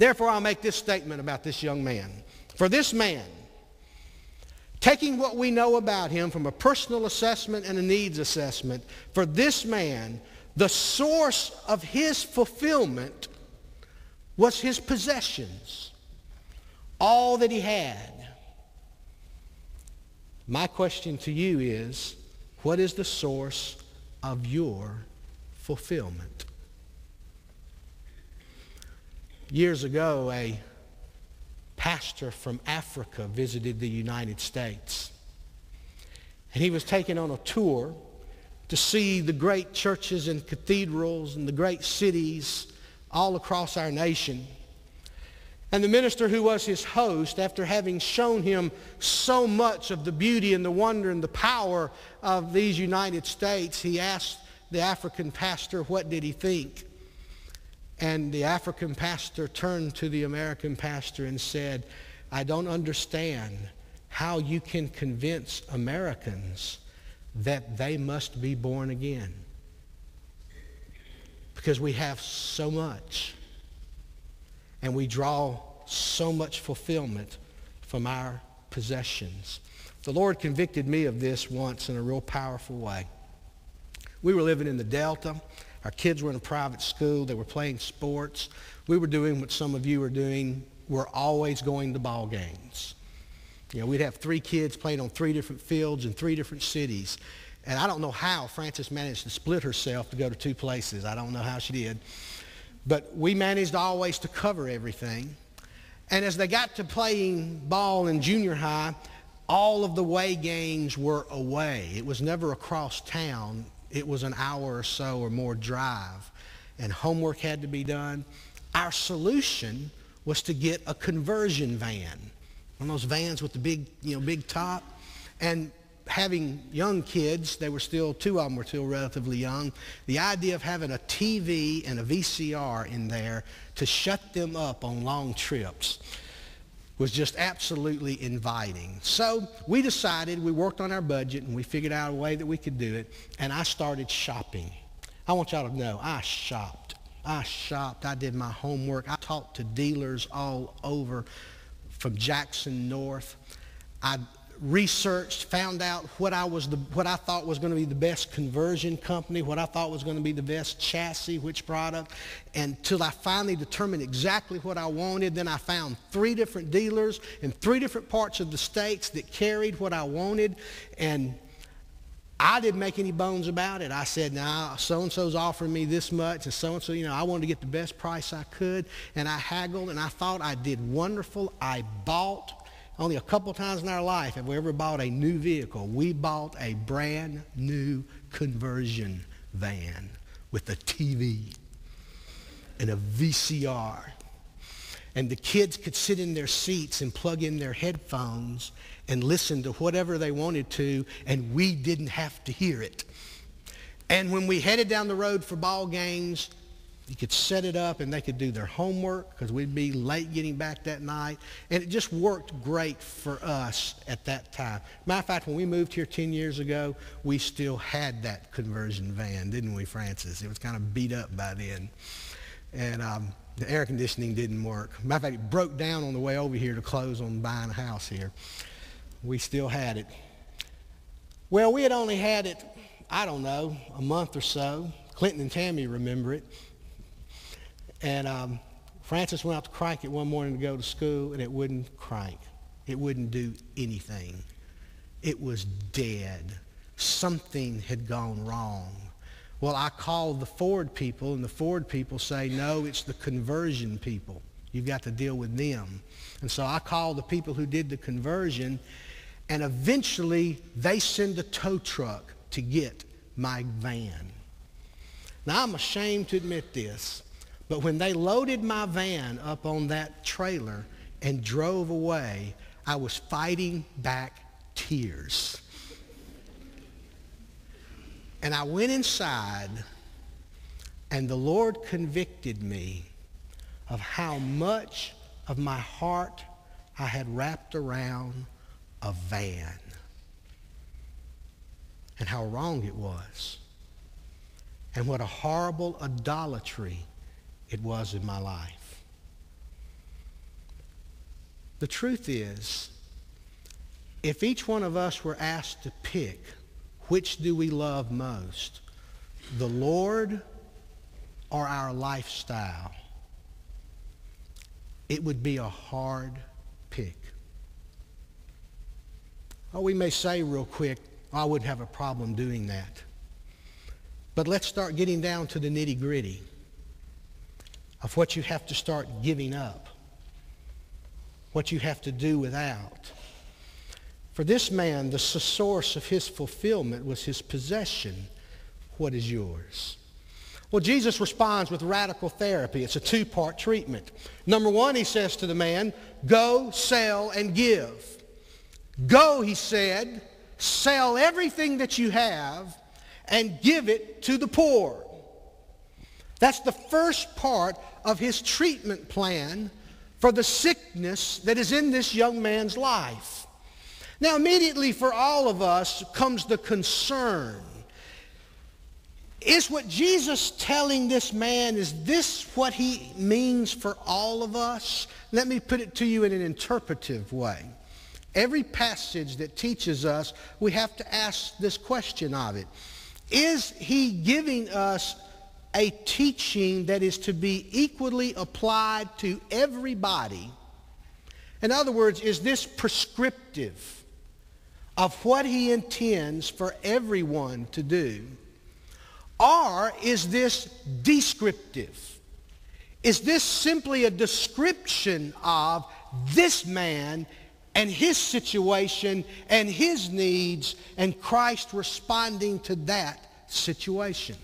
Therefore, I'll make this statement about this young man. For this man, taking what we know about him from a personal assessment and a needs assessment, for this man, the source of his fulfillment was his possessions, all that he had. My question to you is, what is the source of your fulfillment? Years ago, a pastor from Africa visited the United States. And he was taken on a tour to see the great churches and cathedrals and the great cities all across our nation. And the minister who was his host, after having shown him so much of the beauty and the wonder and the power of these United States, he asked the African pastor, what did he think? And the African pastor turned to the American pastor and said, I don't understand how you can convince Americans that they must be born again. Because we have so much, and we draw so much fulfillment from our possessions. The Lord convicted me of this once in a real powerful way. We were living in the Delta. Our kids were in a private school. They were playing sports. We were doing what some of you are doing. We're always going to ball games. You know, we'd have 3 kids playing on 3 different fields in 3 different cities. And I don't know how Frances managed to split herself to go to 2 places. I don't know how she did. But we managed always to cover everything. And as they got to playing ball in junior high, all of the away games were away. It was never across town. It was an hour or so or more drive, and homework had to be done. Our solution was to get a conversion van, one of those vans with the big top. And having young kids, 2 of them were still relatively young, the idea of having a TV and a VCR in there to shut them up on long trips was just absolutely inviting. So we decided, we worked on our budget, and we figured out a way that we could do it, and I started shopping. I want y'all to know, I shopped, I did my homework, I talked to dealers all over from Jackson North. I researched, found out what I thought was going to be the best conversion company, what I thought was going to be the best chassis, which product, until I finally determined exactly what I wanted. Then I found 3 different dealers in 3 different parts of the states that carried what I wanted, and I didn't make any bones about it. I said, now, so-and-so's offering me this much, and so-and-so, I wanted to get the best price I could, and I haggled, and I thought I did wonderful. I bought. Only a couple times in our life have we ever bought a new vehicle. We bought a brand new conversion van with a TV and a VCR. And the kids could sit in their seats and plug in their headphones and listen to whatever they wanted to, and we didn't have to hear it. And when we headed down the road for ball games, you could set it up and they could do their homework because we'd be late getting back that night. And it just worked great for us at that time. Matter of fact, when we moved here 10 years ago, we still had that conversion van, didn't we, Francis? It was kind of beat up by then. And the air conditioning didn't work. Matter of fact, it broke down on the way over here to close on buying a house here. We still had it. Well, we had only had it, I don't know, a month or so. Clinton and Tammy remember it. And Francis went out to crank it one morning to go to school, and it wouldn't crank. It wouldn't do anything. It was dead. Something had gone wrong. Well, I called the Ford people, and the Ford people say, no, it's the conversion people. You've got to deal with them. And so I called the people who did the conversion, and eventually they send a tow truck to get my van. Now, I'm ashamed to admit this, but when they loaded my van up on that trailer and drove away, I was fighting back tears. And I went inside, and the Lord convicted me of how much of my heart I had wrapped around a van and how wrong it was and what a horrible idolatry it was in my life. The truth is, if each one of us were asked to pick, which do we love most, the Lord or our lifestyle, it would be a hard pick. Oh, we may say real quick, I wouldn't have a problem doing that. But let's start getting down to the nitty-gritty of what you have to start giving up, what you have to do without. For this man, the source of his fulfillment was his possession. What is yours? Well, Jesus responds with radical therapy. It's a two-part treatment. Number one, he says to the man, go, sell, and give. Go, he said, sell everything that you have and give it to the poor. That's the first part of his treatment plan for the sickness that is in this young man's life. Now, immediately for all of us comes the concern. Is what Jesus telling this man, is this what he means for all of us? Let me put it to you in an interpretive way. Every passage that teaches us, we have to ask this question of it. Is he giving us a teaching that is to be equally applied to everybody? In other words, is this prescriptive of what he intends for everyone to do? Or is this descriptive? Is this simply a description of this man and his situation and his needs and Christ responding to that situation?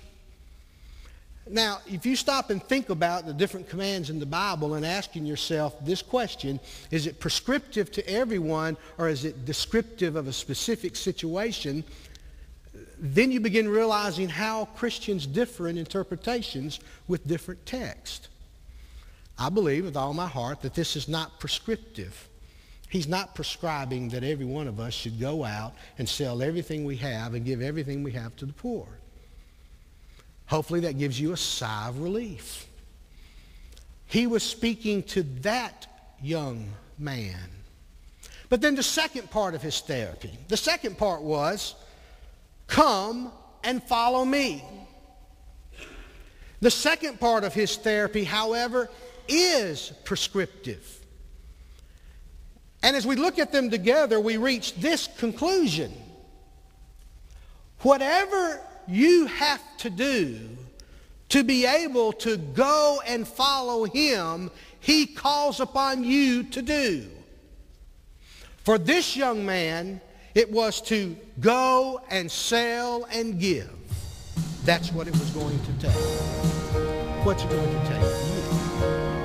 Now, if you stop and think about the different commands in the Bible and asking yourself this question, is it prescriptive to everyone or is it descriptive of a specific situation? Then you begin realizing how Christians differ in interpretations with different texts. I believe with all my heart that this is not prescriptive. He's not prescribing that every one of us should go out and sell everything we have and give everything we have to the poor. Hopefully that gives you a sigh of relief. He was speaking to that young man. But then the second part of his therapy, the second part was, come and follow me. The second part of his therapy, however, is prescriptive. And as we look at them together, we reach this conclusion. Whatever you have to do to be able to go and follow him, he calls upon you to do. For this young man, it was to go and sell and give. That's what it was going to take. What's it going to take? You.